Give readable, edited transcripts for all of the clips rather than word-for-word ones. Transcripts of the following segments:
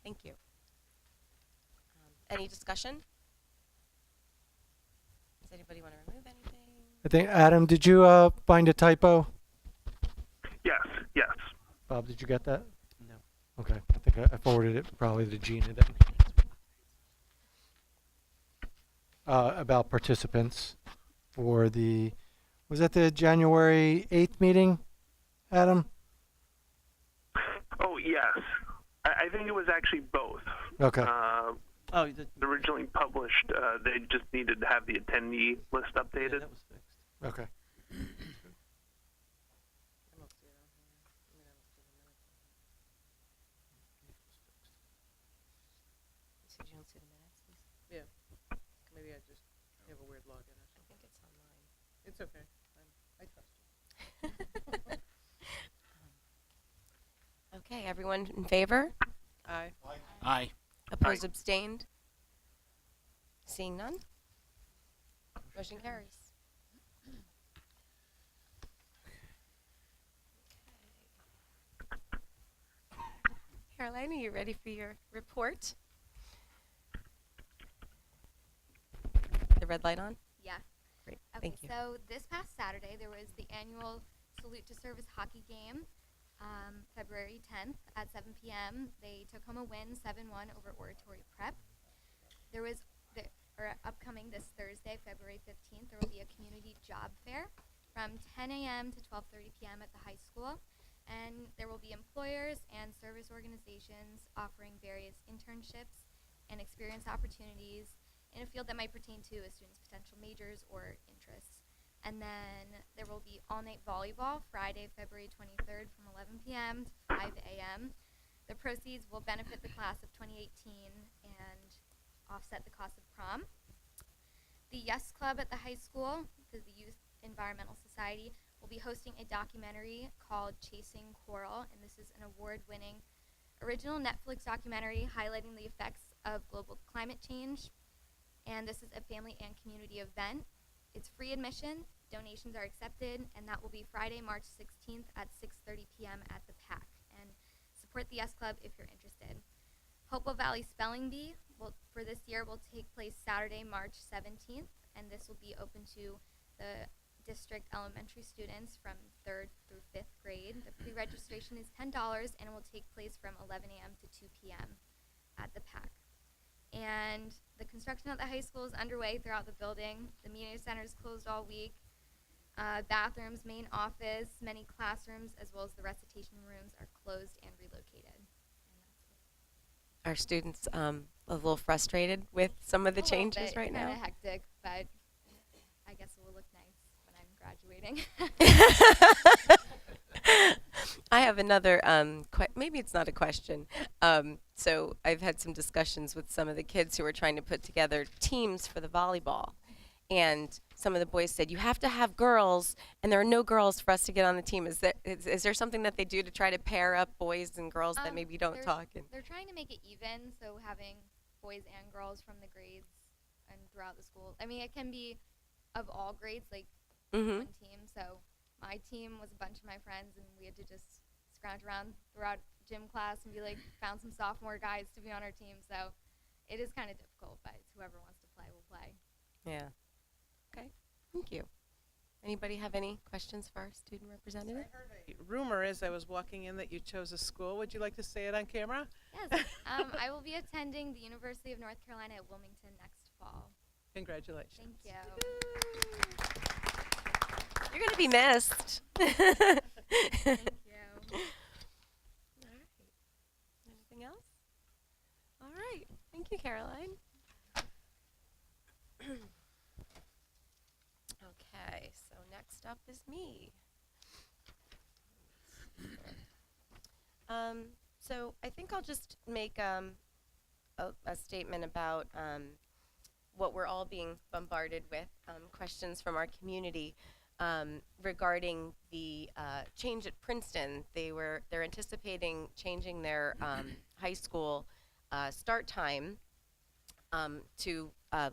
Thank you. Any discussion? Does anybody want to remove anything? I think, Adam, did you find a typo? Yes, yes. Bob, did you get that? No. Okay, I think I forwarded it probably to Gina then. About participants for was that the January 8th meeting, Adam? Oh, yes. I think it was actually both. Okay. Oh, that, Originally published, they just needed to have the attendee list yeah, updated. that was fixed. Okay. You said you don't see the minutes, Lisa? Yeah. Maybe I just have a weird login or I something. think it's online. It's okay. I trust you. Okay, everyone in favor? Aye. Aye. Opposed, abstained? Seeing none? Motion carries. Caroline, are you ready for your report? The red light on? Yeah. Great, Okay, thank you. so this past Saturday there was the annual Salute to Service hockey game, February 10th at 7 p.m. They took home a win, 7-1 over Oratory Prep. There was, upcoming this Thursday, February 15th, there will be a community job fair from 10 a.m. to 12:30 p.m. at the high school. And there will be employers and service organizations offering various internships and experience opportunities in a field that might pertain to a student's potential majors or interests. And then there will be all-night volleyball Friday, February 23rd from 11 p.m. to 5 a.m. The proceeds will benefit the class of 2018 and offset the cost of prom. The Yes Club at the high school, the Youth Environmental Society, will be hosting a documentary called Chasing Coral, and this is an award-winning original Netflix documentary highlighting the effects of global climate change. And this is a family and community event. It's free admission, donations are accepted, and that will be Friday, March 16th at 6:30 p.m. at the PAC. And support the Yes Club if you're interested. Hopewell Valley Spelling Bee for this year will take place Saturday, March 17th, and this will be open to the district elementary students from 3rd through 5th grade. The pre-registration is $10 and it will take place from 11 a.m. to 2 p.m. at the PAC. And the construction at the high school is underway throughout the building. The media center is closed all week. Bathrooms, main office, many classrooms, as well as the recitation rooms are closed and relocated. And that's it. Are students a little frustrated with some of the A little changes bit. right It's now? kinda hectic, but I guess it will look nice when I'm graduating. I have another, maybe it's not a question. So I've had some discussions with some of the kids who are trying to put together teams for the volleyball. And some of the boys said, you have to have girls, and there are no girls for us to get on the team. Is there something that they do to try to pair up boys and girls that maybe don't talk? They're trying to make it even, so having boys and girls from the grades and throughout the school. I mean, it can be of all grades, like one team. So my team was a bunch of my friends, and we had to just scrounge around throughout gym class and be like, found some sophomore guys to be on our team. So it is kind of difficult, but whoever wants to play will play. Yeah. Okay. Thank you. Anybody have any questions for our student representative? Rumor is I was walking in that you chose a school. Would you like to say it on camera? Yes, I will be attending the University of North Carolina at Wilmington next fall. Congratulations. Thank you. You're going to be missed. Thank you. All right. Anything else? All right. Thank you, Caroline. Okay, so next up is me. So I think I'll just make a statement about what we're all being bombarded with, questions from our community regarding the change at Princeton. They're anticipating changing their high school start time to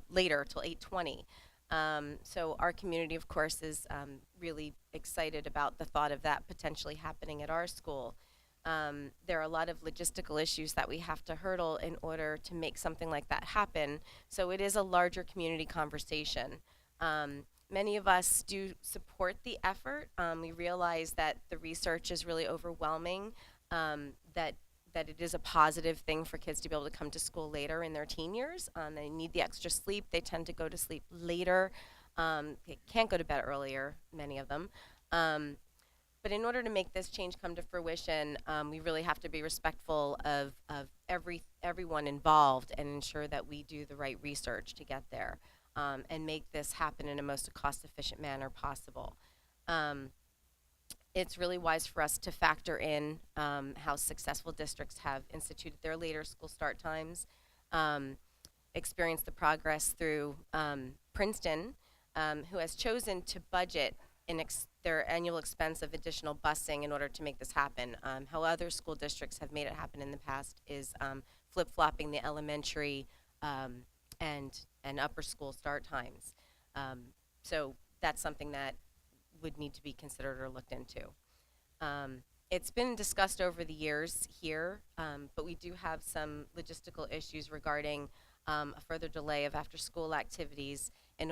later, till 8:20. So our community, of course, is really excited about the thought of that potentially happening at our school. There are a lot of logistical issues that we have to hurdle in order to make something like that happen. So it is a larger community conversation. Many of us do support the effort. We realize that the research is really overwhelming, that it is a positive thing for kids to be able to come to school later in their teen years. They need the extra sleep. They tend to go to sleep later. They can't go to bed earlier, many of them. But in order to make this change come to fruition, we really have to be respectful of everyone involved and ensure that we do the right research to get there, and make this happen in a most cost-efficient manner possible. It's really wise for us to factor in how successful districts have instituted their later school start times, experience the progress through Princeton, who has chosen to budget their annual expense of additional busing in order to make this happen. How other school districts have made it happen in the past is flip-flopping the elementary and upper school start times. So that's something that would need to be considered or looked into. It's been discussed over the years here, but we do have some logistical issues regarding a further delay of after-school activities in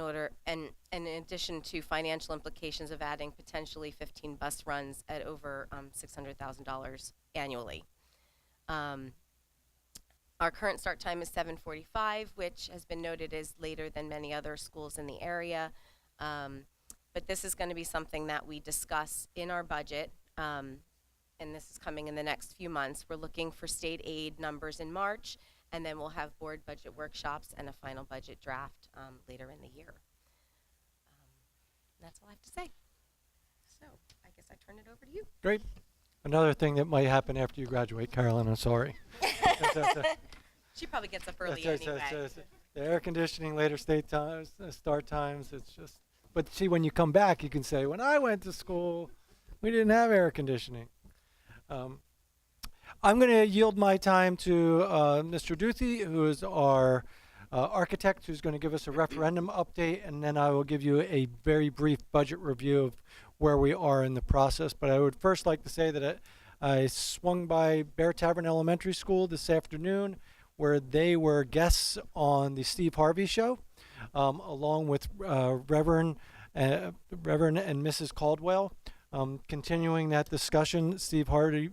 addition to financial implications of adding potentially 15 bus runs at over $600,000 annually. Our current start time is 7:45, which has been noted as later than many other schools in the area. But this is going to be something that we discuss in our budget, and this is coming in the next few months. We're looking for state aid numbers in March, and then we'll have board budget workshops and a final budget draft later in the year. That's all I have to say. So I guess I turn it over to you. Great. Another thing that might happen after you graduate, Carolyn, I'm sorry. She probably gets up early That's anyway. the air conditioning, later start times, it's just, but see, when you come back, you can say, when I went to school, we didn't have air conditioning. I'm going to yield my time to Mr. Duthie, who is our architect, who's going to give us a referendum update, and then I will give you a very brief budget review of where we are in the process. But I would first like to say that I swung by Bear Tavern Elementary School this afternoon, where they were guests on the Steve Harvey Show, along with Reverend and Mrs. Caldwell. Continuing that discussion, Steve Harvey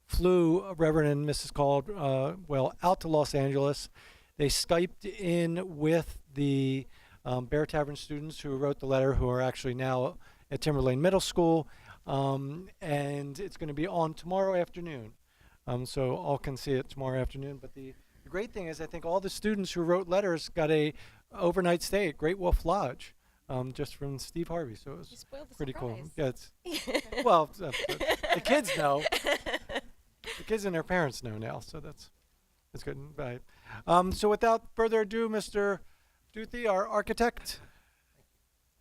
flew Reverend and Mrs. Caldwell out to Los Angeles. They Skyped in with the Bear Tavern students who wrote the letter, who are actually now at Timberlane Middle School, and it's going to be on tomorrow afternoon. So all can see it tomorrow afternoon. But the great thing is, I think all the students who wrote letters got a overnight stay at Great Wolf Lodge, just from Steve Harvey. So it was pretty cool. Yeah, it's, well, the kids know. The kids and their parents know now, so that's good. Right. So without further ado, Mr. Duthie, our architect,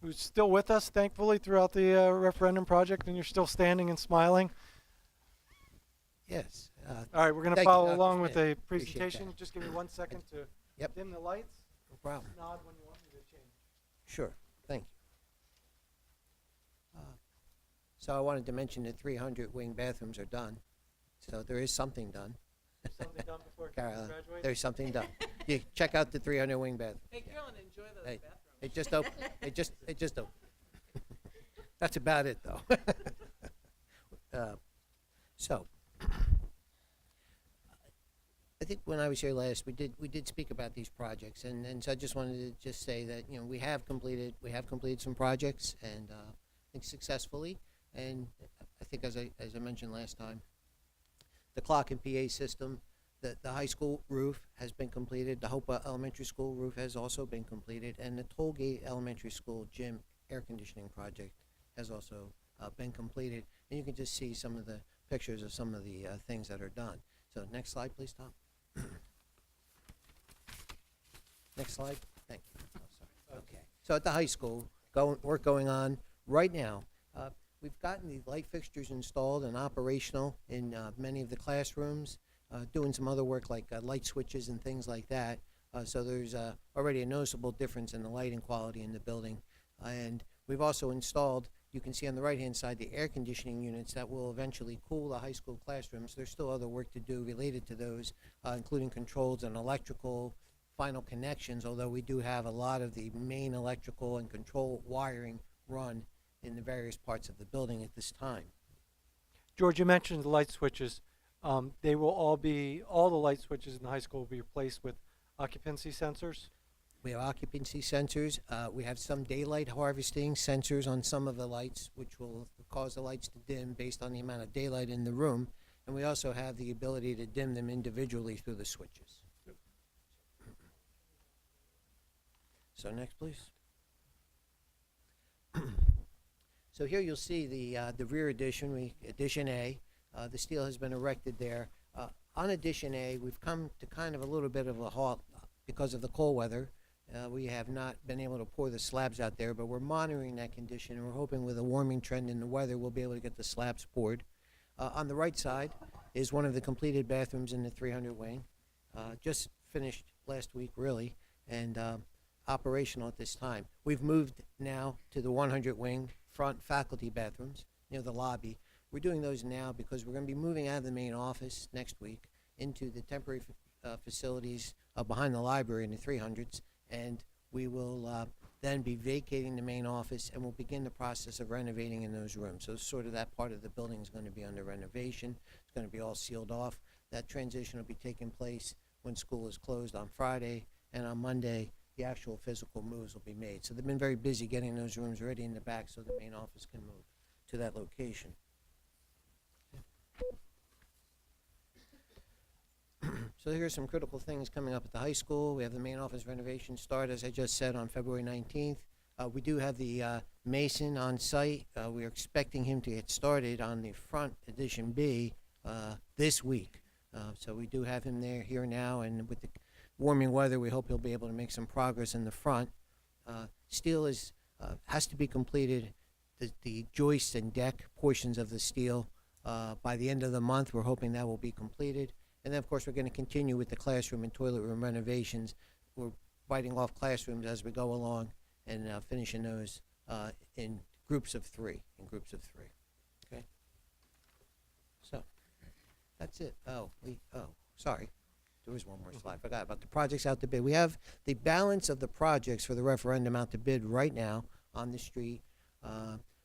who's still with us, thankfully, throughout the referendum project, and you're still standing and smiling. Yes. All right, we're going to Thank you, follow Dr. along with Smith. a Appreciate presentation. that. Just give me 1 second to Yep. dim the lights. No problem. Nod when you want me to change. Sure. Thank you. So I wanted to mention that 300 wing bathrooms are done. So there is something done. Something done before Carolyn, graduate? there's something done. You check out the 300 wing bathroom. Hey, Carolyn, enjoy those Hey, bathrooms. it just opened. It just opened. That's about it, though. So I think when I was here last, we did speak about these projects, and so I just wanted to just say that we have completed some projects, and I think successfully, and I think as I mentioned last time, the clock and PA system, the high school roof has been completed, the Hopewell Elementary School roof has also been completed, and the Tollgate Elementary School gym air conditioning project has also been completed, and you can just see some of the pictures of some of the things that are done. So next slide, please, Tom. Next slide. Thank you. Oh, sorry. Okay. So at the high school, work going on right now. We've gotten the light fixtures installed and operational in many of the classrooms, doing some other work like light switches and things like that. So there's already a noticeable difference in the lighting quality in the building. And we've also installed you can see on the right-hand side the air conditioning units that will eventually cool the high school classrooms. There's still other work to do related to those, including controls and electrical, final connections, although we do have a lot of the main electrical and control wiring run in the various parts of the building at this time. George, you mentioned the light switches. They will all the light switches in the high school will be replaced with occupancy sensors. We have occupancy sensors. We have some daylight harvesting sensors on some of the lights, which will cause the lights to dim based on the amount of daylight in the room. And we also have the ability to dim them individually through the switches. So next, please. So here you'll see the rear addition, addition A. The steel has been erected there. On addition A, we've come to kind of a little bit of a halt because of the cold weather. We have not been able to pour the slabs out there, but we're monitoring that condition, and we're hoping with a warming trend in the weather, we'll be able to get the slabs poured. On the right side is one of the completed bathrooms in the 300 wing. Just finished last week, really, and operational at this time. We've moved now to the 100 wing front faculty bathrooms near the lobby. We're doing those now because we're going to be moving out of the main office next week into the temporary facilities behind the library in the 300s, and we will then be vacating the main office, and we'll begin the process of renovating in those rooms. So sort of that part of the building is going to be under renovation. It's going to be all sealed off. That transition will be taking place when school is closed on Friday, and on Monday the actual physical moves will be made. So they've been very busy getting those rooms ready in the back so the main office can move to that location. So here's some critical things coming up at the high school. We have the main office renovation start, as I just said, on February 19th. We do have the mason on site. We are expecting him to get started on the front addition B this week. So we do have him there here now, and with the warming weather, we hope he'll be able to make some progress in the front. Steel has to be completed, the joists and deck portions of the steel by the end of the month. We're hoping that will be completed. And then, of course, we're going to continue with the classroom and toilet room renovations. We're biting off classrooms as we go along and finishing those in groups of three. Okay? So that's it. Sorry. There was one more slide. I forgot about the projects out to bid. We have the balance of the projects for the referendum out to bid right now on the street.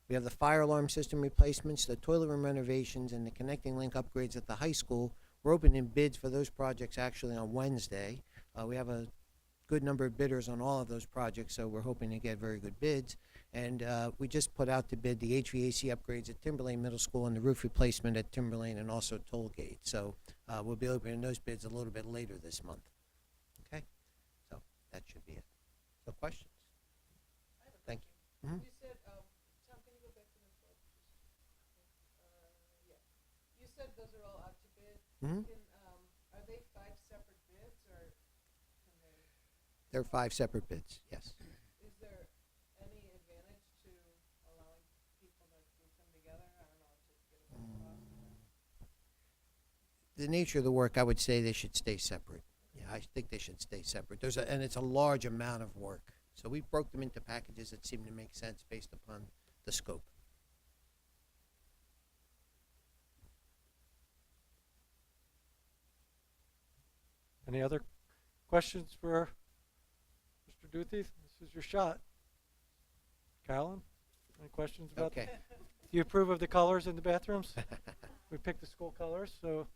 We have the fire alarm system replacements, the toilet room renovations, and the connecting link upgrades at the high school. We're opening bids for those projects actually on Wednesday. We have a good number of bidders on all of those projects, so we're hoping to get very good bids. And we just put out to bid the HVAC upgrades at Timberlane Middle School and the roof replacement at Timberlane and also Tollgate. So we'll be opening those bids a little bit later this month. Okay? So that should be it. So questions? Thank you. You said, Tom, can you go back to the slide? Yeah. You said those are all out to bid. Mhm. Are they 5 separate bids, or can they? There are 5 separate bids, yes. Is there any advantage to allowing people to group them together? I don't know, to get a better cost. The nature of the work, I would say they should stay separate. Yeah, I think they should stay separate. And it's a large amount of work. So we broke them into packages that seem to make sense based upon the scope. Any other questions for Mr. Duthie? This is your shot. Carolyn, any questions about Okay. Do you approve of the colors in the bathrooms? We picked the school colors, so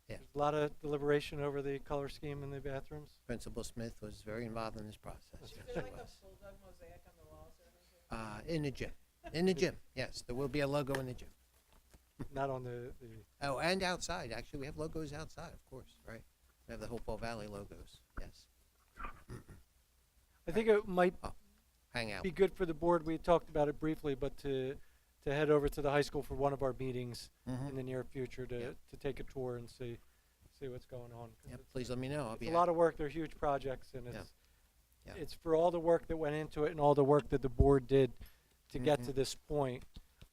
Yeah. there's a lot of deliberation over the color scheme in the bathrooms. Principal Smith was very involved in this process. Is Yes, there he like a was. bulldog mosaic on the walls or anything? In the gym. In the gym, yes. There will be a logo in the gym. Not on the Oh, and outside. Actually, we have logos outside, of course, right? We have the Hopewell Valley logos, yes. I think it might Hang out. be good for the board. We talked about it briefly, but to head over to the high school for one of our meetings in the near future to, Yep. to take a tour and see what's going on. 'Cause Yep, it's- please let me know. I'll It's be a lot of work. They're huge projects, and Yeah. Yeah. it's for all the work that went into it and all the work that the board did to get Mhm. to this point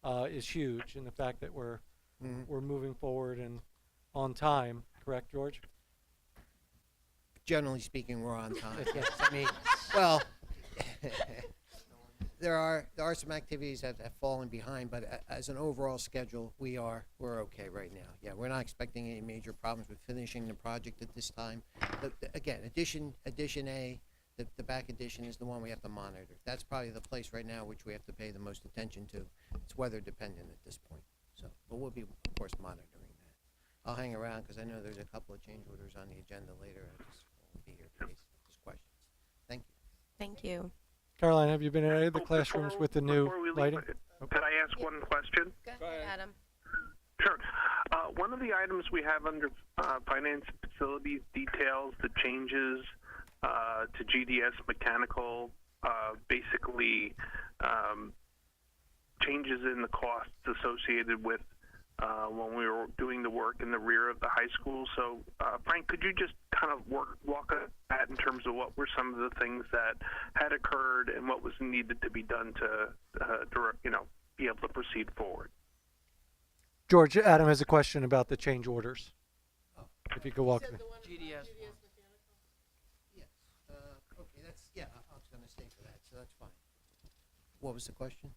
is huge. And the fact that we're moving forward and on time, correct, George? Generally speaking, we're on time. Yes, I mean, well, there are some activities that have fallen behind, but as an overall schedule, we're okay right now. Yeah, we're not expecting any major problems with finishing the project at this time. Again, addition A, the back addition is the one we have to monitor. That's probably the place right now which we have to pay the most attention to. It's weather dependent at this point. So, but we'll be, of course, monitoring that. I'll hang around because I know there's a couple of change orders on the agenda later. I just won't be here in case there's questions. Thank you. Thank you. Caroline, have you been in any of the Oh, classrooms before- with the new before we leave, lighting? Could I ask one question? Go ahead, Adam. Sure. One of the items we have under finance and facilities details the changes to GDS mechanical, basically changes in the costs associated with when we were doing the work in the rear of the high school. So, Frank, could you just kind of walk us that in terms of what were some of the things that had occurred and what was needed to be done to be able to proceed forward? George, Adam has a question about the change orders. If you could walk Said me. the one GDS GDS one. mechanical? Yes. Okay, I was going to stay for that, so that's fine. What was the question?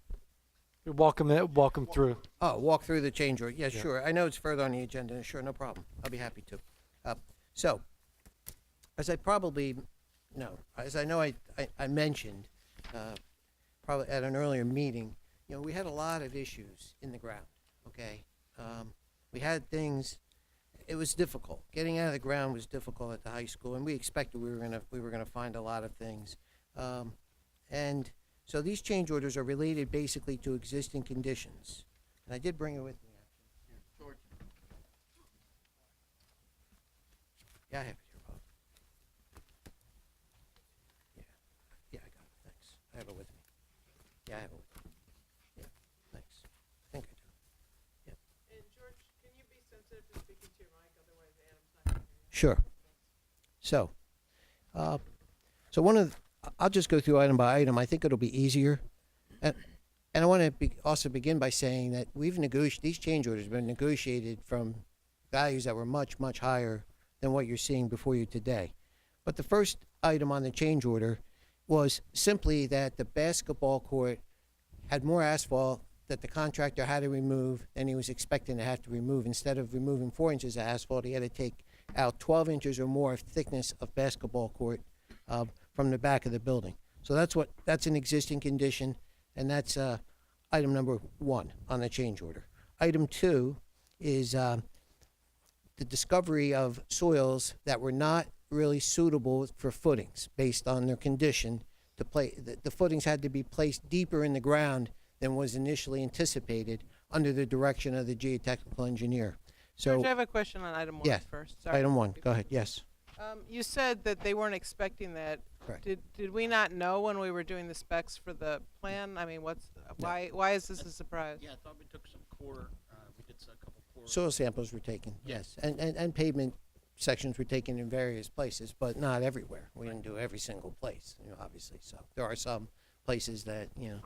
Walk him through. Oh, walk through the change order. Yeah, Yeah. sure. I know it's further on the agenda. Sure, no problem. I'll be happy to. So, as I probably know, as I know I mentioned, probably at an earlier meeting, we had a lot of issues in the ground, okay? We had things, it was difficult. Getting out of the ground was difficult at the high school, and we expected we were gonna find a lot of things. And so these change orders are related basically to existing conditions. And I did bring it with me, actually. Here, George. Yeah, I have it here, Bob. Yeah, I got it, thanks. I have it with me. Yeah, I have it with me. Yeah, thanks. I think I do. And George, can you be sensitive to speaking to your mic, otherwise Adam's not gonna hear you. Sure. So one of I'll just go through item by item. I think it'll be easier. And I want to also begin by saying that these change orders have been negotiated from values that were much, much higher than what you're seeing before you today. But the first item on the change order was simply that the basketball court had more asphalt that the contractor had to remove than he was expecting to have to remove. Instead of removing 4 inches of asphalt, he had to take out 12 inches or more of thickness of basketball court from the back of the building. So that's an existing condition, and that's item number 1 on the change order. Item 2 is the discovery of soils that were not really suitable for footings based on their condition. The footings had to be placed deeper in the ground than was initially anticipated under the direction of the geotechnical engineer. So, George, I have a question on item 1 yes, first. Sorry. item 1, go ahead, yes. You said that they weren't expecting that. Correct. Did we not know when we were doing the specs for the plan? I mean, why is this a surprise? Yeah, I thought we took some core, we did a couple core. Soil samples were taken, Yeah. yes, and pavement sections were taken in various places, but not everywhere. We didn't do every single place, obviously. So there are some places that you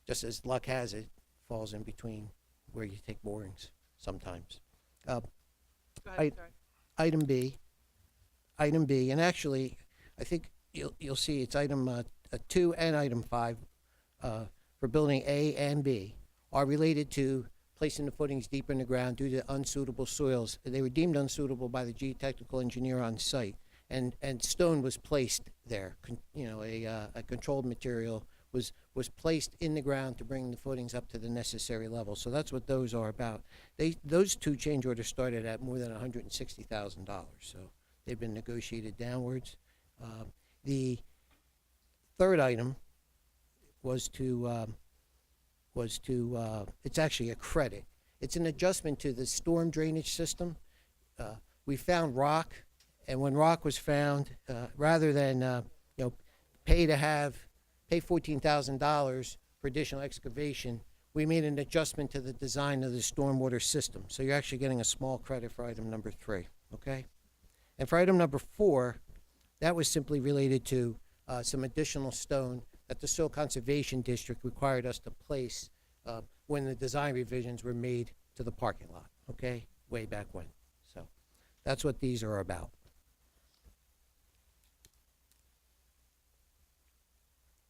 just as luck has it, falls in between where you take borings sometimes. Go ahead, I- sorry. Item B, and actually, I think you'll see it's item 2 and item 5 for building A and B are related to placing the footings deeper in the ground due to unsuitable soils. They were deemed unsuitable by the geotechnical engineer on site, and stone was placed there. A controlled material was placed in the ground to bring the footings up to the necessary level. So that's what those are about. Those 2 change orders started at more than $160,000. So they've been negotiated downwards. The third item was it's actually a credit. It's an adjustment to the storm drainage system. We found rock, and when rock was found, rather than pay $14,000 for additional excavation, we made an adjustment to the design of the stormwater system. So you're actually getting a small credit for item number 3, okay? And for item number 4, that was simply related to some additional stone that the Soil Conservation District required us to place when the design revisions were made to the parking lot, okay? Way back when. So that's what these are about.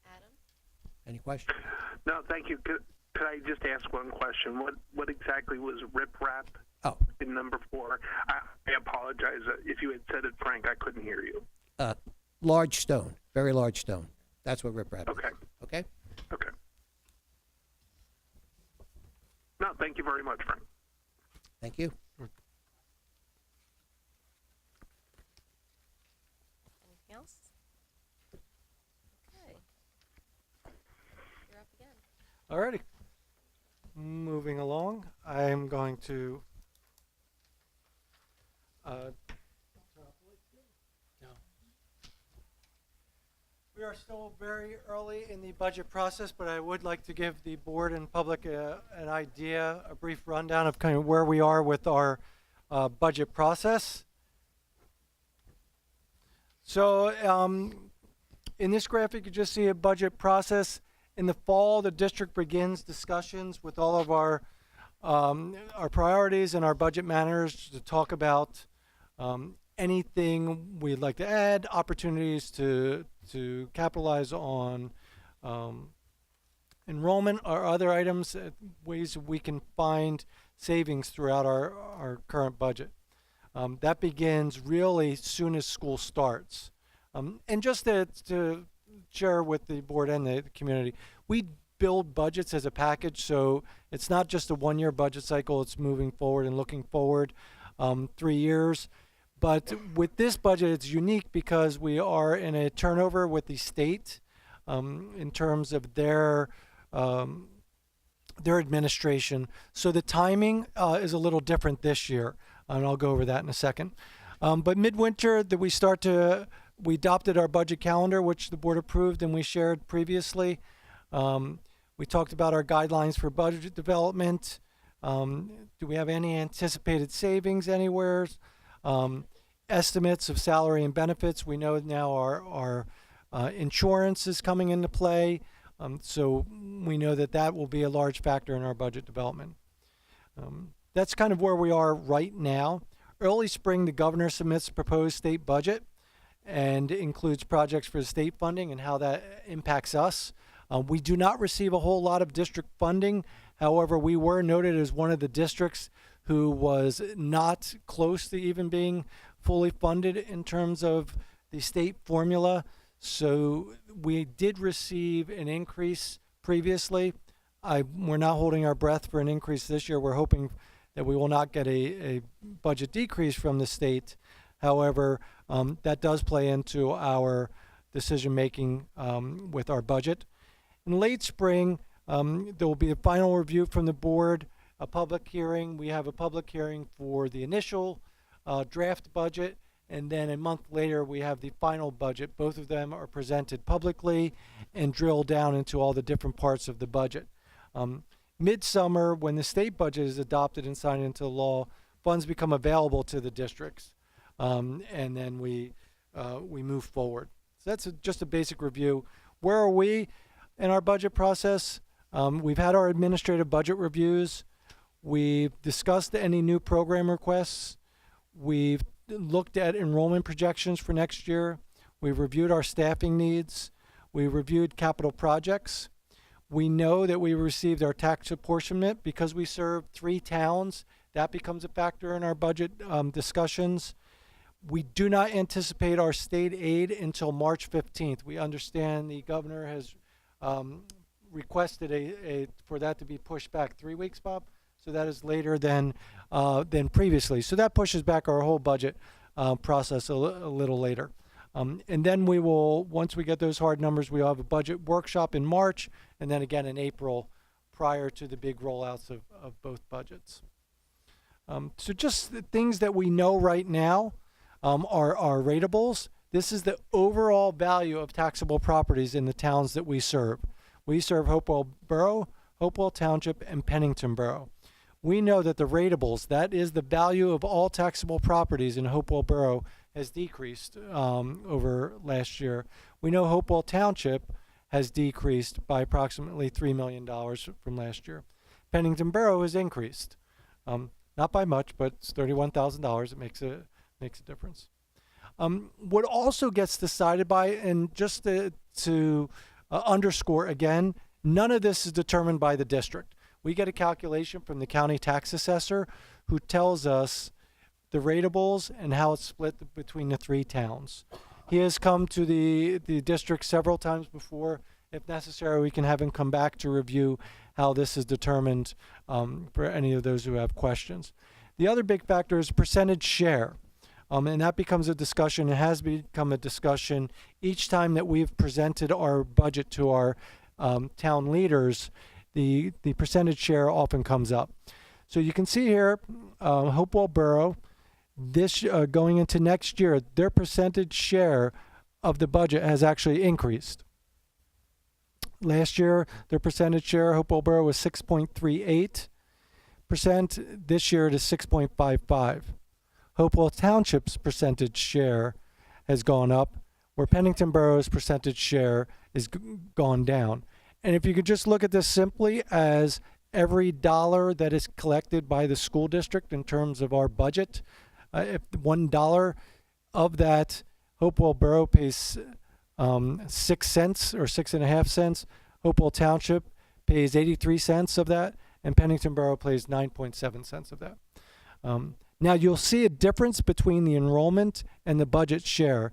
Adam? Any questions? No, thank you. Could I just ask one question? What exactly was riprap Oh, in number 4? I apologize. If you had said it, Frank, I couldn't hear you. large stone, very large stone. That's what riprap is. Okay. Okay? Okay. No, thank you very much, Frank. Thank you. Anything else? Okay. You're up again. Alrighty. Moving along, I'm going to we are still very early in the budget process, but I would like to give the board and public an idea, a brief rundown of kind of where we are with our budget process. So in this graphic, you just see a budget process. In the fall, the district begins discussions with all of our priorities and our budget managers to talk about anything we'd like to add, opportunities to capitalize on enrollment or other items, ways we can find savings throughout our current budget. That begins really soon as school starts. And just to share with the board and the community, we build budgets as a package, so it's not just a one-year budget cycle, it's moving forward and looking forward 3 years. But with this budget, it's unique because we are in a turnover with the state in terms of their administration. So the timing is a little different this year, and I'll go over that in a second. But midwinter, that we adopted our budget calendar, which the board approved and we shared previously. We talked about our guidelines for budget development. Do we have any anticipated savings anywhere? Estimates of salary and benefits. We know now our insurance is coming into play, so we know that will be a large factor in our budget development. That's kind of where we are right now. Early spring, the governor submits a proposed state budget and includes projects for state funding and how that impacts us. We do not receive a whole lot of district funding. However, we were noted as one of the districts who was not close to even being fully funded in terms of the state formula. So we did receive an increase previously. We're not holding our breath for an increase this year. We're hoping that we will not get a budget decrease from the state. However, that does play into our decision making with our budget. In late spring, there will be a final review from the board, a public hearing. We have a public hearing for the initial draft budget, and then a month later we have the final budget. Both of them are presented publicly and drill down into all the different parts of the budget. Midsummer, when the state budget is adopted and signed into law, funds become available to the districts, and then we move forward. So that's just a basic review. Where are we in our budget process? We've had our administrative budget reviews. We've discussed any new program requests. We've looked at enrollment projections for next year. We've reviewed our staffing needs. We reviewed capital projects. We know that we received our tax apportionment because we serve 3 towns. That becomes a factor in our budget discussions. We do not anticipate our state aid until March 15th. We understand the governor has requested for that to be pushed back 3 weeks, Bob. So that is later than previously. So that pushes back our whole budget process a little later. And then we will, once we get those hard numbers, we'll have a budget workshop in March and then again in April prior to the big rollouts of both budgets. So just the things that we know right now are ratables. This is the overall value of taxable properties in the towns that we serve. We serve Hopewell Borough, Hopewell Township, and Pennington Borough. We know that the ratables, that is the value of all taxable properties in Hopewell Borough, has decreased over last year. We know Hopewell Township has decreased by approximately $3 million from last year. Pennington Borough has increased. Not by much, but it's $31,000. It makes a difference. What also gets decided by, and just to underscore again, none of this is determined by the district. We get a calculation from the county tax assessor who tells us the ratables and how it's split between the 3 towns. He has come to the district several times before. If necessary, we can have him come back to review how this is determined for any of those who have questions. The other big factor is percentage share. And that becomes a discussion. It has become a discussion each time that we've presented our budget to our town leaders. The percentage share often comes up. So you can see here, Hopewell Borough, this going into next year, their percentage share of the budget has actually increased. Last year, their percentage share, Hopewell Borough, was 6.38%. This year, it is 6.55%. Hopewell Township's percentage share has gone up, where Pennington Borough's percentage share is gone down. And if you could just look at this simply as every dollar that is collected by the school district in terms of our budget, if $1 of that, Hopewell Borough pays 6 cents or 6.5 cents. Hopewell Township pays 83 cents of that, and Pennington Borough pays 9.7 cents of that. Now you'll see a difference between the enrollment and the budget share.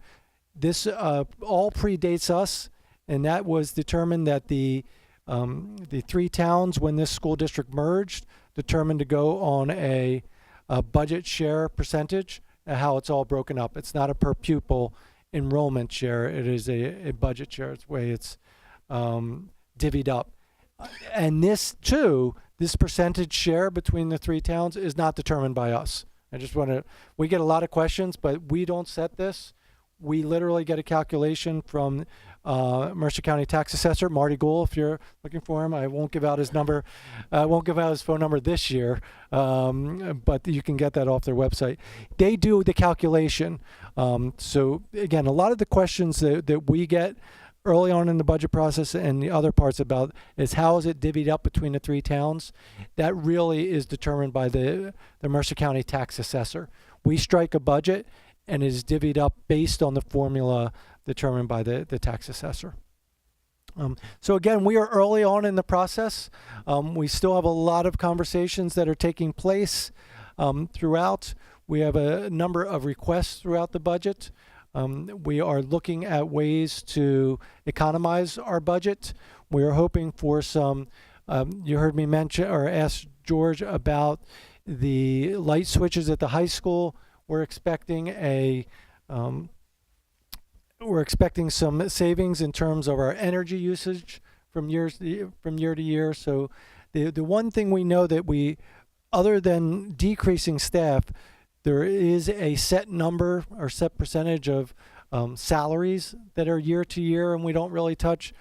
This all predates us, and that was determined that the 3 towns, when this school district merged, determined to go on a budget share percentage, how it's all broken up. It's not a per pupil enrollment share. It is a budget share. It's the way it's divvied up. And this too, this percentage share between the 3 towns is not determined by us. I just want to, we get a lot of questions, but we don't set this. We literally get a calculation from Mercer County Tax Assessor, Marty Gould, if you're looking for him. I won't give out his number. I won't give out his phone number this year, but you can get that off their website. They do the calculation. So again, a lot of the questions that we get early on in the budget process and the other parts about is how is it divvied up between the 3 towns? That really is determined by the Mercer County Tax Assessor. We strike a budget and it is divvied up based on the formula determined by the tax assessor. So again, we are early on in the process. We still have a lot of conversations that are taking place throughout. We have a number of requests throughout the budget. We are looking at ways to economize our budget. We are hoping for some, you heard me mention or ask George about the light switches at the high school. We're expecting some savings in terms of our energy usage from year to year. So the one thing we know that we, other than decreasing staff, there is a set number or set percentage of salaries that are year to year, and we don't really touch.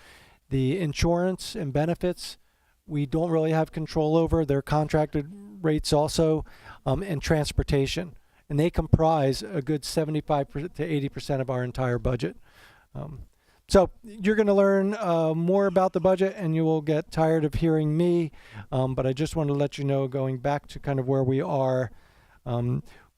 The insurance and benefits we don't really have control over. They're contracted rates also, and transportation. And they comprise a good 75 to 80% of our entire budget. So you're going to learn more about the budget, and you will get tired of hearing me. But I just wanted to let you know, going back to kind of where we are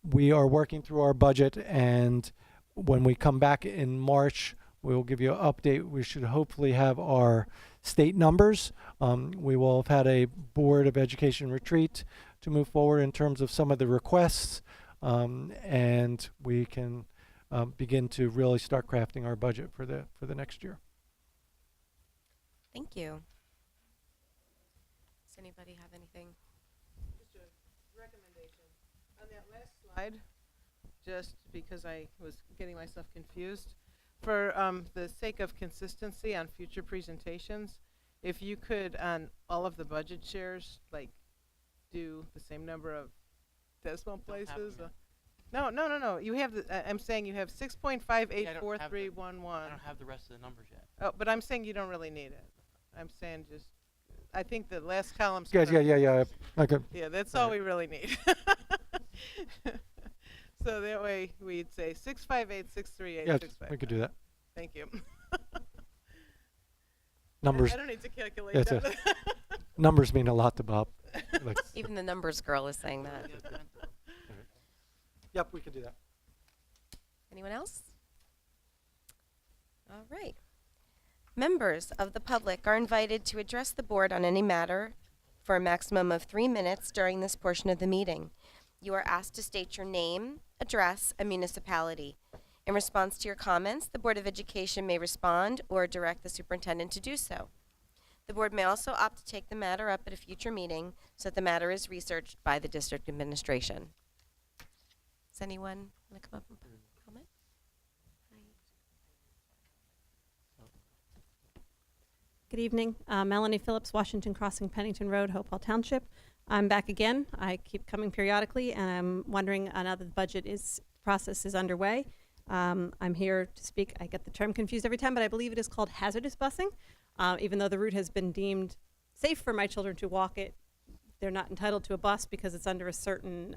working through our budget, and when we come back in March, we'll give you an update. We should hopefully have our state numbers. We will have had a Board of Education retreat to move forward in terms of some of the requests. And we can begin to really start crafting our budget for the next year. Thank you. Does anybody have anything? Just a recommendation. On that last slide, just because I was getting myself confused, for the sake of consistency on future presentations, if you could, on all of the budget shares, like do the same number of decimal places. No. You have I'm saying you have 6.584311. I don't have the rest of the numbers yet. Oh, but I'm saying you don't really need it. I'm saying just, I think the last column's Yes, yeah. Okay. Yeah, that's all we really need. So that way we'd say 658,638. Yeah, we could do that. Thank you. Numbers. I don't need to calculate That's that. Numbers mean a lot to Bob. Like, Even the numbers girl is saying that. yep, we could do that. Anyone else? All right. Members of the public are invited to address the board on any matter for a maximum of 3 minutes during this portion of the meeting. You are asked to state your name, address, and municipality. In response to your comments, the Board of Education may respond or direct the superintendent to do so. The board may also opt to take the matter up at a future meeting so that the matter is researched by the district administration. Does anyone want to come up and comment? Good evening. Melanie Phillips, Washington Crossing, Pennington Road, Hopewell Township. I'm back again. I keep coming periodically, and I'm wondering now that the budget process is underway. I'm here to speak. I get the term confused every time, but I believe it is called hazardous busing. Even though the route has been deemed safe for my children to walk it, they're not entitled to a bus because it's under a certain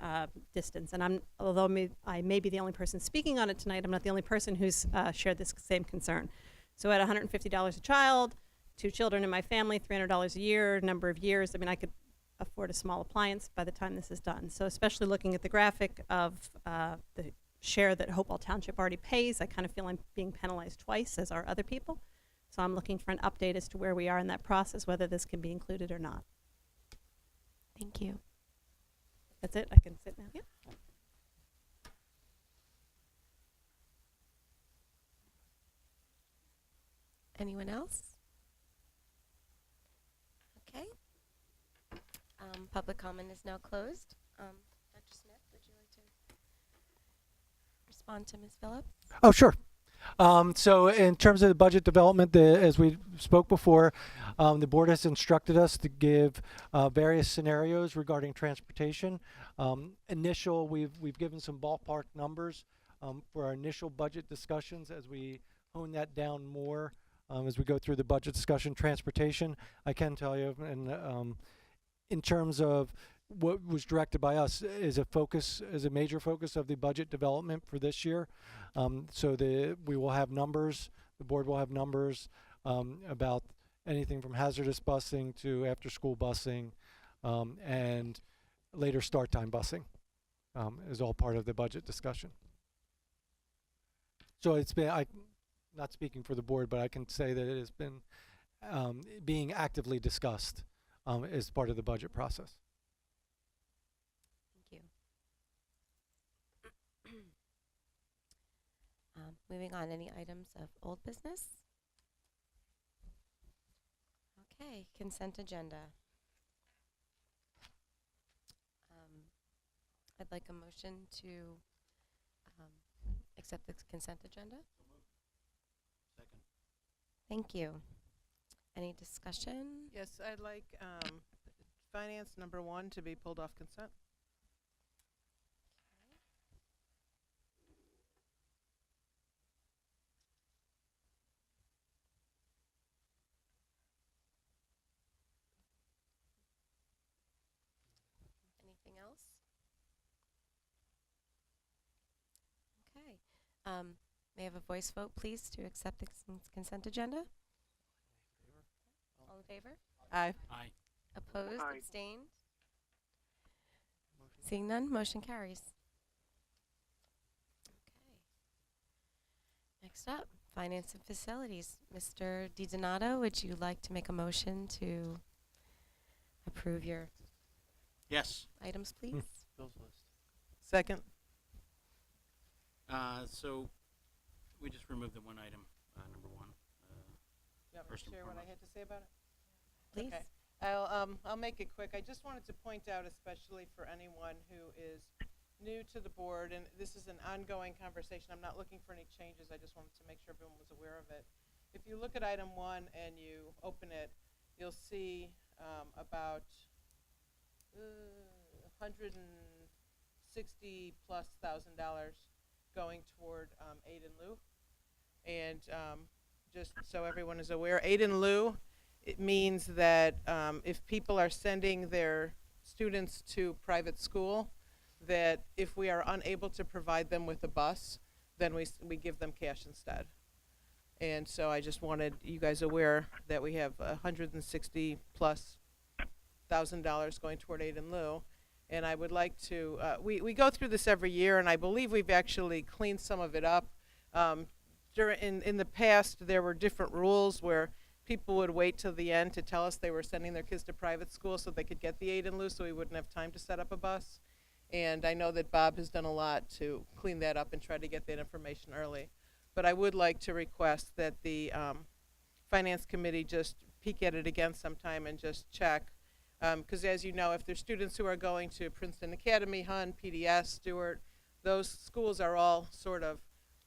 distance. And although I may be the only person speaking on it tonight, I'm not the only person who's shared this same concern. So at $150 a child, 2 children in my family, $300 a year, number of years, I mean, I could afford a small appliance by the time this is done. So especially looking at the graphic of the share that Hopewell Township already pays, I kind of feel I'm being penalized twice, as are other people. So I'm looking for an update as to where we are in that process, whether this can be included or not. Thank you. That's it? I can sit now? Yep. Anyone else? Okay. Public comment is now closed. Dr. Smith, would you like to respond to Ms. Phillips? Oh, sure. So in terms of the budget development, as we spoke before, the board has instructed us to give various scenarios regarding transportation. We've given some ballpark numbers for our initial budget discussions. As we hone that down more as we go through the budget discussion, transportation, I can tell you, and in terms of what was directed by us is a major focus of the budget development for this year. So we will have numbers, the board will have numbers about anything from hazardous busing to after school busing and later start time busing is all part of the budget discussion. So it's been, not speaking for the board, but I can say that it has been being actively discussed as part of the budget process. Thank you. Moving on, any items of old business? Okay, consent agenda. I'd like a motion to accept the consent agenda. Second. Thank you. Any discussion? Yes, I'd like finance number 1 to be pulled off consent. Anything else? Okay. May I have a voice vote, please, to accept the consent agenda? All in favor? Aye. Aye. Opposed? Aye. Abstained? Seeing none, motion carries. Okay. Next up, finance and facilities. Mr. DiDonato, would you like to make a motion to approve your Yes. items, please? Bill's list. Second. So we just removed the one item, number 1. You want me First to and share what I foremost. had to say about it? Please. Okay. I'll make it quick. I just wanted to point out, especially for anyone who is new to the board, and this is an ongoing conversation. I'm not looking for any changes. I just wanted to make sure everyone was aware of it. If you look at item 1 and you open it, you'll see about $160,000+ going toward aid in lieu. And just so everyone is aware, aid in lieu, it means that if people are sending their students to private school, that if we are unable to provide them with a bus, then we give them cash instead. And so I just wanted you guys aware that we have $160,000+ going toward aid in lieu. And I would like to, we go through this every year, and I believe we've actually cleaned some of it up. in the past there were different rules where people would wait till the end to tell us they were sending their kids to private school so they could get the aid in lieu, so we wouldn't have time to set up a bus. And I know that Bob has done a lot to clean that up and try to get that information early. But I would like to request that the Finance Committee just peek at it again sometime and just check. Because as you know, if there's students who are going to Princeton Academy, Hun, PDS, Stewart, those schools are all sort of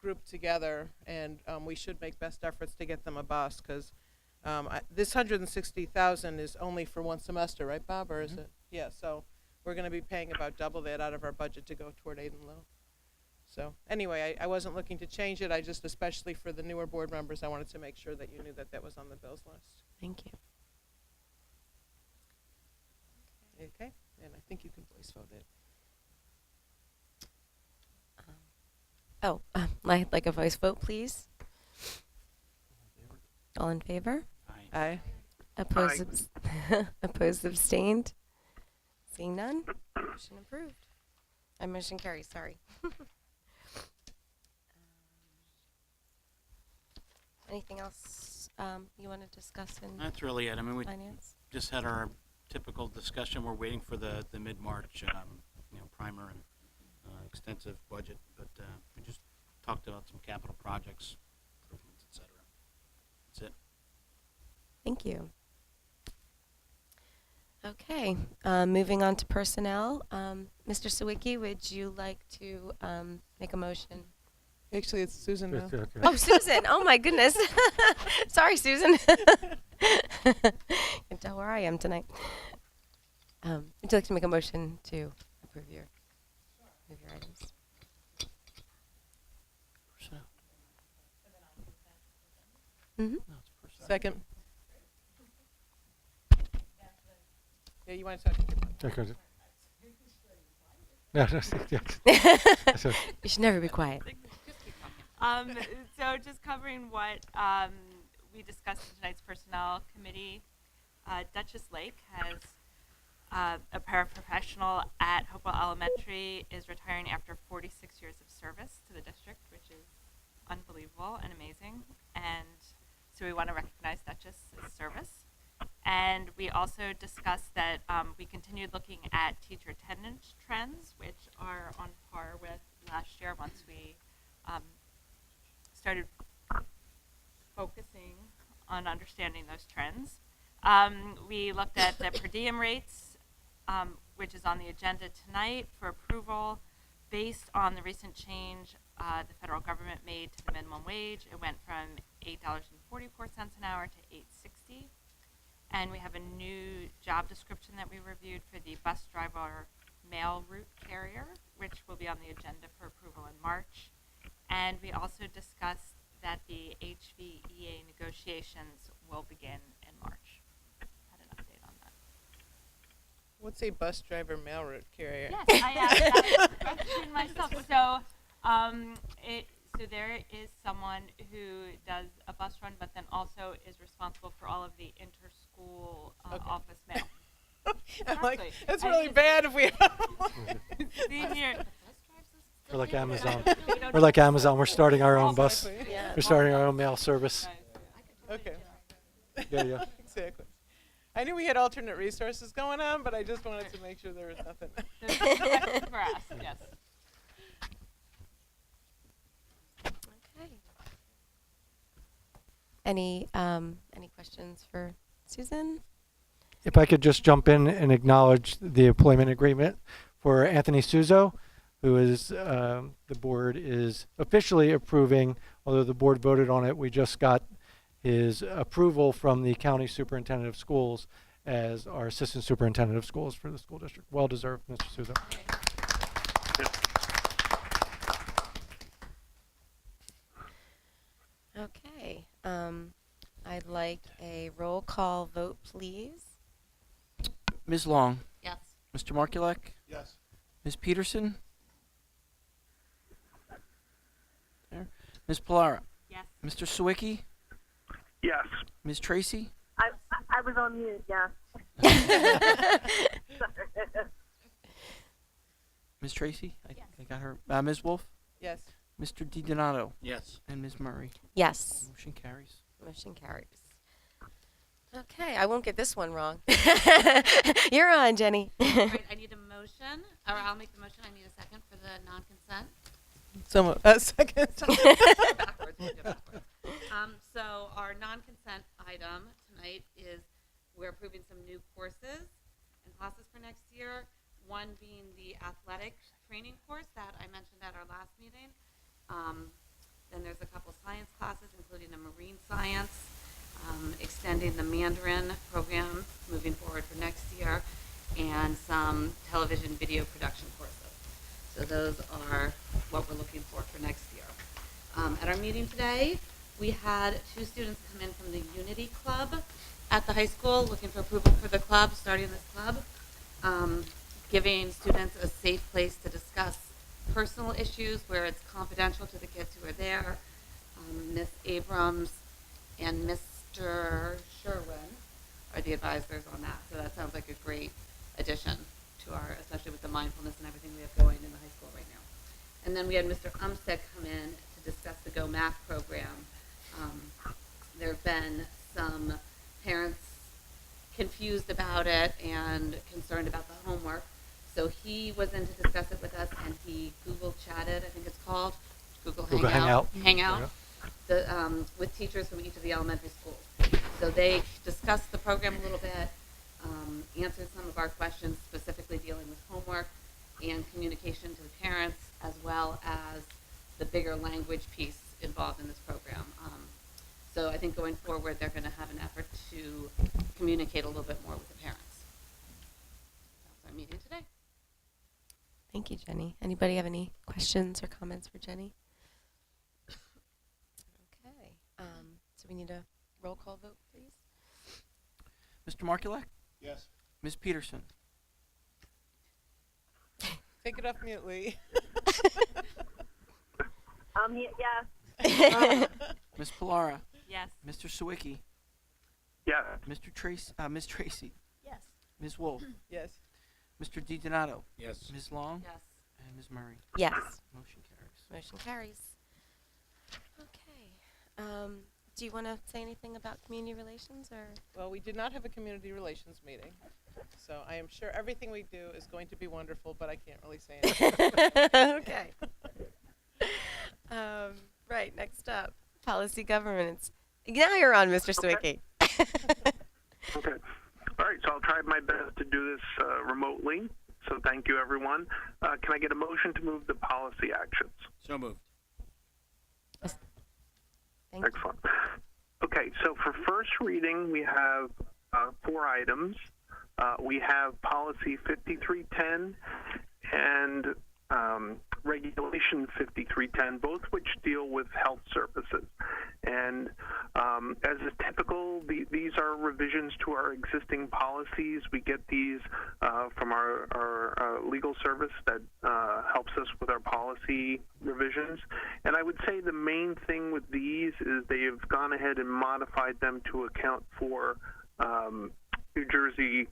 grouped together, and we should make best efforts to get them a bus, because this $160,000 is only for one semester, right, Bob, or is it? Yeah, so we're going to be paying about double that out of our budget to go toward aid and lieu. So anyway, I wasn't looking to change it. I just, especially for the newer board members, I wanted to make sure that you knew that that was on the bills list. Thank you. Okay, and I think you can voice vote it. I'd like a voice vote, please. All in favor? Aye. Aye. Opposed? Opposed? Abstained? Seeing none? Motion approved. Motion carries. Sorry. Anything else you want to discuss in That's really it. I mean, we finance? just had our typical discussion. We're waiting for the mid-March, primer and extensive budget, but we just talked about some capital projects, improvements, etc. That's it. Thank you. Okay, moving on to personnel. Mr. Sawicki, would you like to make a motion? Actually, it's Susan now. Oh, Susan! Oh my goodness! Sorry, Susan. You can tell where I am tonight. Would you like to make a motion to approve your items? Personnel. Mm-hmm. No, it's personnel. Second. Yeah, you want to talk? You should never be quiet. So just covering what we discussed in tonight's personnel committee, Duchess Lake has a paraprofessional at Hopewell Elementary is retiring after 46 years of service to the district, which is unbelievable and amazing. And so we want to recognize Duchess's service. And we also discussed that we continued looking at teacher attendance trends, which are on par with last year once we started focusing on understanding those trends. We looked at the per diem rates, which is on the agenda tonight for approval. Based on the recent change the federal government made to the minimum wage, it went from $8.44 an hour to $8.60. And we have a new job description that we reviewed for the bus driver mail route carrier, which will be on the agenda for approval in March. And we also discussed that the HVEA negotiations will begin in March. Had an update on that. What's a bus driver mail route carrier? Yes, I asked that question myself. So there is someone who does a bus run, but then also is responsible for all of the inter-school office mail. I'm like, Exactly. that's I really just- bad if we. See here. We're like Amazon. We're like Amazon. We're starting our own bus. Exactly. Yeah. We're starting our own mail service. Okay. Yeah. Exactly. I knew we had alternate resources going on, but I just wanted to make sure there was nothing. For us, yes. Okay. Any questions for Susan? If I could just jump in and acknowledge the employment agreement for Anthony Suzo, who is the board is officially approving, although the board voted on it. We just got his approval from the county superintendent of schools as our assistant superintendent of schools for the school district. Well deserved, Mr. Suzo. Okay. I'd like a roll call vote, please. Ms. Long, Yes. Mr. Markulek, Yes. Ms. Peterson, there, Ms. Pilara, Yes. Mr. Sawicki, Yes. Ms. Tracy, I was on mute, yeah. Ms. Tracy, I got her, Ms. Wolf, Yes. Mr. DiDonato, Yes. and Ms. Murray. Yes. Motion carries. Motion carries. Okay, I won't get this one wrong. You're on, Jenny. Right, I need a motion, or I'll make the motion. I need a second for the non-consent. So, second. Backwards, we'll go backwards. So our non-consent item tonight is we're approving some new courses and classes for next year. One being the athletic training course that I mentioned at our last meeting. Then there's a couple science classes, including a marine science, extending the Mandarin program moving forward for next year, and some television video production courses. So those are what we're looking for next year. At our meeting today, we had 2 students come in from the Unity Club at the high school looking for approval for the club, starting this club, giving students a safe place to discuss personal issues where it's confidential to the kids who are there. Miss Abrams and Mr. Sherwin are the advisors on that. So that sounds like a great addition to our, especially with the mindfulness and everything we have going in the high school right now. And then we had Mr. Umstead come in to discuss the Go Math program. There have been some parents confused about it and concerned about the homework. So he was in to discuss it with us, and he Google chatted, I think it's called, Google Hangout. Yeah. With teachers from each of the elementary schools. So they discussed the program a little bit, answered some of our questions specifically dealing with homework and communication to the parents, as well as the bigger language piece involved in this program. So I think going forward, they're going to have an effort to communicate a little bit more with the parents. That's our meeting today. Thank you, Jenny. Anybody have any questions or comments for Jenny? Okay. So we need a roll call vote, please. Mr. Markulak, Yes. Ms. Peterson, Take it off mute, Lee. Yes. Ms. Pilara, Yes. Mr. Sawicki, Yeah. Ms. Tracy, Yes. Ms. Wolf, Yes. Mr. DiDonato, Yes. Ms. Long, Yes. and Ms. Murray. Yes. Motion carries. Motion carries. Okay. Do you want to say anything about community relations or? Well, we did not have a community relations meeting, so I am sure everything we do is going to be wonderful, but I can't really say anything. Okay. Right, next up, policy governance. Now you're on, Mr. Sawicki. Okay. All right, so I'll try my best to do this remotely. So thank you, everyone. Can I get a motion to move the policy actions? So moved. Thank you. Excellent. Okay, so for first reading, we have 4 items. We have policy 5310 and regulation 5310, both which deal with health services. And as is typical, these are revisions to our existing policies. We get these from our legal service that helps us with our policy revisions. And I would say the main thing with these is they have gone ahead and modified them to account for New Jersey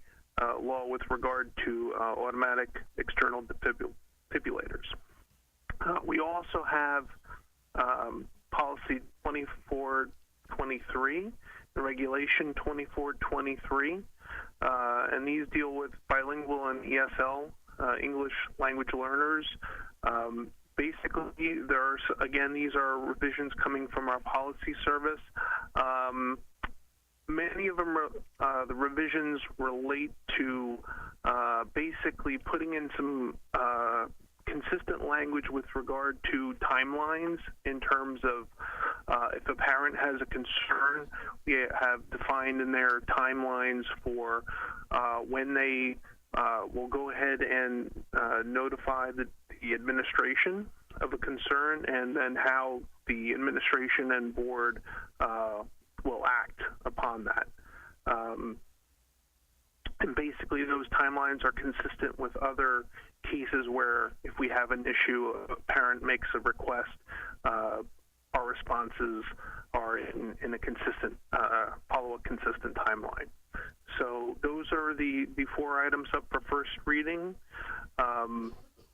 law with regard to automatic external defibrillators. We also have policy 2423 and regulation 2423, and these deal with bilingual and ESL, English language learners. Basically, these are revisions coming from our policy service. Many of them, the revisions relate to basically putting in some consistent language with regard to timelines in terms of if a parent has a concern, we have defined in their timelines for when they will go ahead and notify the administration of a concern, and then how the administration and board will act upon that. And basically those timelines are consistent with other cases where if we have an issue, a parent makes a request, our responses are in a consistent, follow a consistent timeline. So those are the 4 items up for first reading.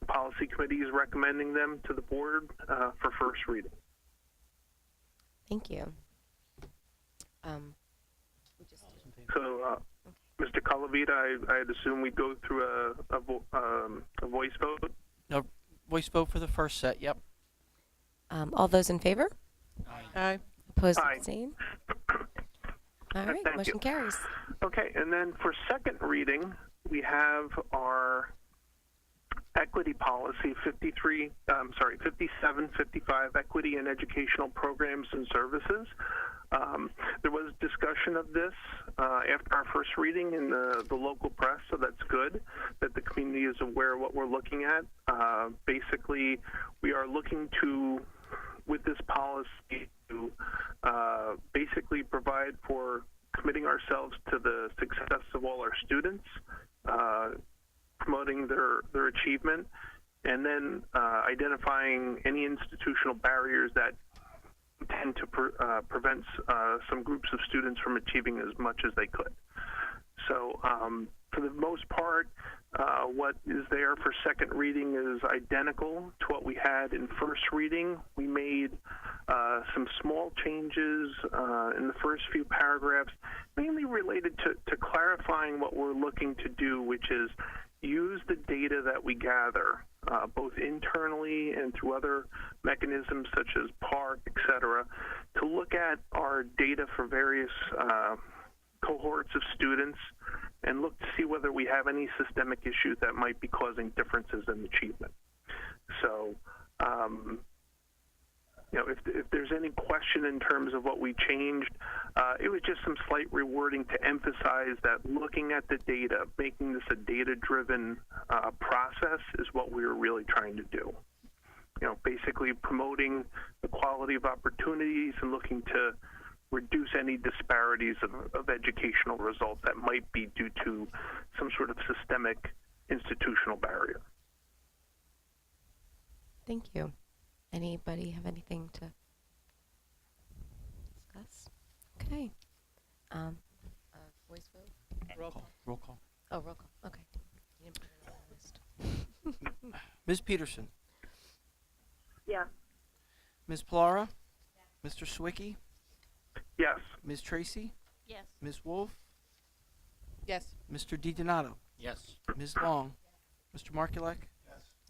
Policy Committee is recommending them to the board for first reading. Thank you. We just So, Mr. Calavita, I'd assume we go through a voice vote. No, voice vote for the first set, yep. all those in favor? Aye. Opposed? Aye. Abstained? All right, Thank motion you. carries. Okay, and then for second reading, we have our equity policy 5755, equity in educational programs and services. There was discussion of this after our first reading in the local press, so that's good that the community is aware of what we're looking at. Basically, we are looking to, with this policy, to basically provide for committing ourselves to the success of all our students, promoting their achievement, and then identifying any institutional barriers that tend to prevent some groups of students from achieving as much as they could. So for the most part, what is there for second reading is identical to what we had in first reading. We made some small changes in the first few paragraphs, mainly related to clarifying what we're looking to do, which is use the data that we gather, both internally and through other mechanisms such as PARC, et cetera, to look at our data for various cohorts of students and look to see whether we have any systemic issues that might be causing differences in achievement. So, if there's any question in terms of what we changed, it was just some slight rewording to emphasize that looking at the data, making this a data-driven process is what we were really trying to do. Basically promoting the quality of opportunities and looking to reduce any disparities of educational results that might be due to some sort of systemic institutional barrier. Thank you. Anybody have anything to discuss? Okay. Voice vote? Roll call. Roll call. Oh, roll call. Okay. You didn't put it on the list. Ms. Peterson, Yeah. Ms. Plara, Mr. Swicky, Yes. Ms. Tracy, Yes. Ms. Wolf, Yes. Mr. DiDonato, Yes. Ms. Long, Mr. Markulek,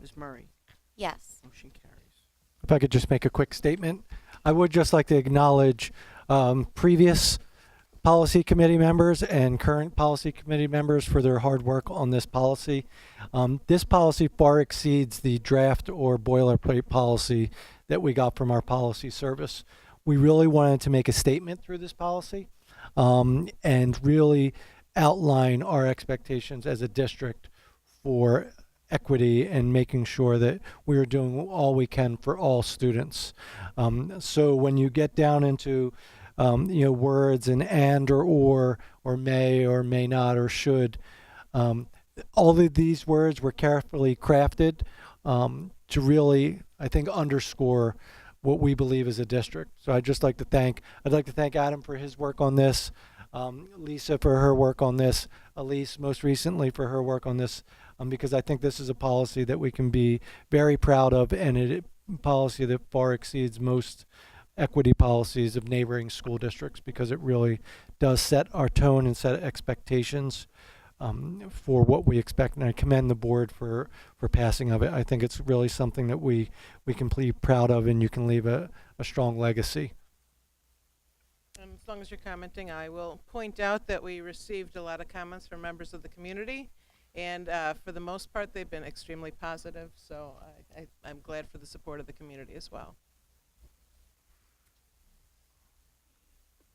Ms. Murray. Yes. Motion carries. If I could just make a quick statement, I would just like to acknowledge previous policy committee members and current policy committee members for their hard work on this policy. This policy far exceeds the draft or boilerplate policy that we got from our policy service. We really wanted to make a statement through this policy and really outline our expectations as a district for equity and making sure that we are doing all we can for all students. So when you get down into words and or may or may not or should, all of these words were carefully crafted to really, I think, underscore what we believe as a district. So I'd like to thank Adam for his work on this, Lisa for her work on this, Elise most recently for her work on this, because I think this is a policy that we can be very proud of, and a policy that far exceeds most equity policies of neighboring school districts, because it really does set our tone and set expectations for what we expect. And I commend the board for passing of it. I think it's really something that we can be proud of, and you can leave a strong legacy. As long as you're commenting, I will point out that we received a lot of comments from members of the community, and for the most part, they've been extremely positive. So I'm glad for the support of the community as well.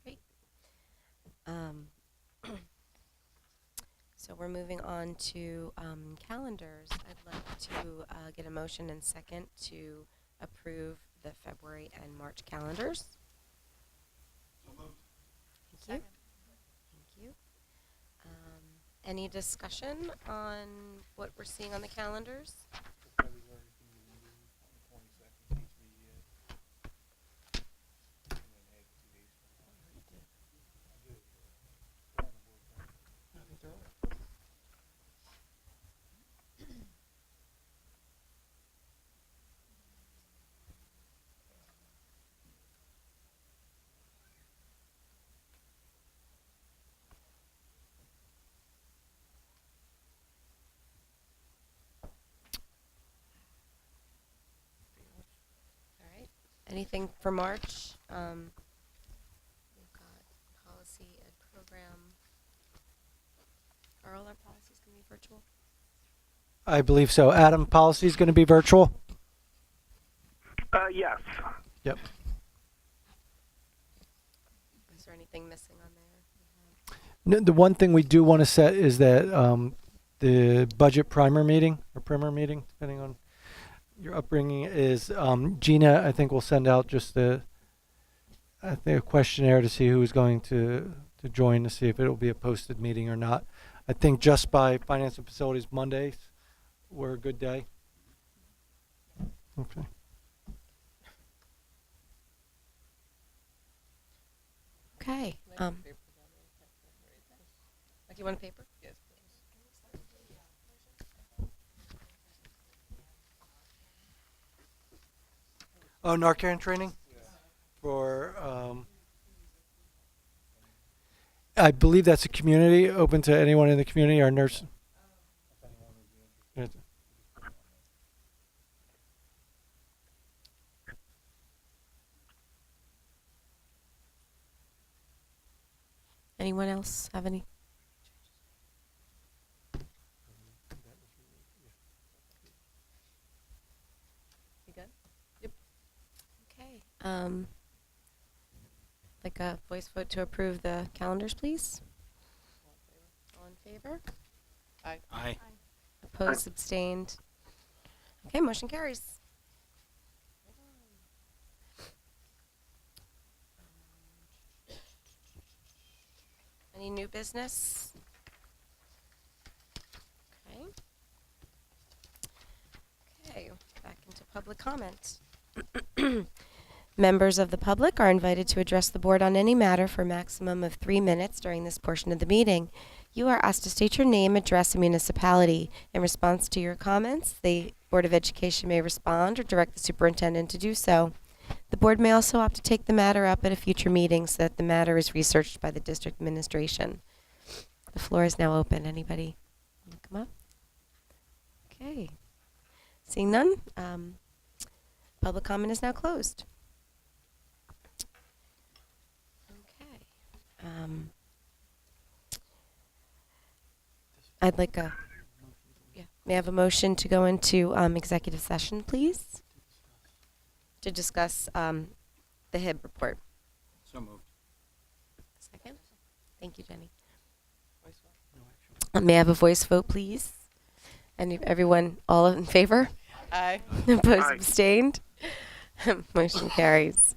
Great. So we're moving on to calendars. I'd like to get a motion and second to approve the February and March calendars. Thank you. Thank you. Any discussion on what we're seeing on the calendars? Anything for March? We've got policy ed program. Are all our policies going to be virtual? I believe so. Adam, policy is going to be virtual? Yes. Yep. Is there anything missing on there? The one thing we do want to set is that the budget primer meeting, or primer meeting, depending on your upbringing, is Gina, I think, will send out just a questionnaire to see who's going to join, to see if it'll be a posted meeting or not. I think just by Finance and Facilities Mondays were a good day. Okay. Okay. Do you want a paper? Yes. Oh, Narcan training? For, I believe that's a community, open to anyone in the community, our nurse. Anyone else have any? You good? Yep. Okay. Like a voice vote to approve the calendars, please. All in favor? Aye. Opposed, abstained. Okay, motion carries. Any new business? Okay. Okay, back into public comment. Members of the public are invited to address the board on any matter for a maximum of 3 minutes during this portion of the meeting. You are asked to state your name, address, and municipality. In response to your comments, the Board of Education may respond or direct the superintendent to do so. The board may also opt to take the matter up at a future meeting so that the matter is researched by the district administration. The floor is now open. Anybody want to come up? Okay. Seeing none, public comment is now closed. Okay. I'd like may I have a motion to go into executive session, please? To discuss the HIB report. So moved. Second. Thank you, Jenny. May I have a voice vote, please? And everyone, all in favor? Aye. Opposed, Aye. abstained? Motion carries.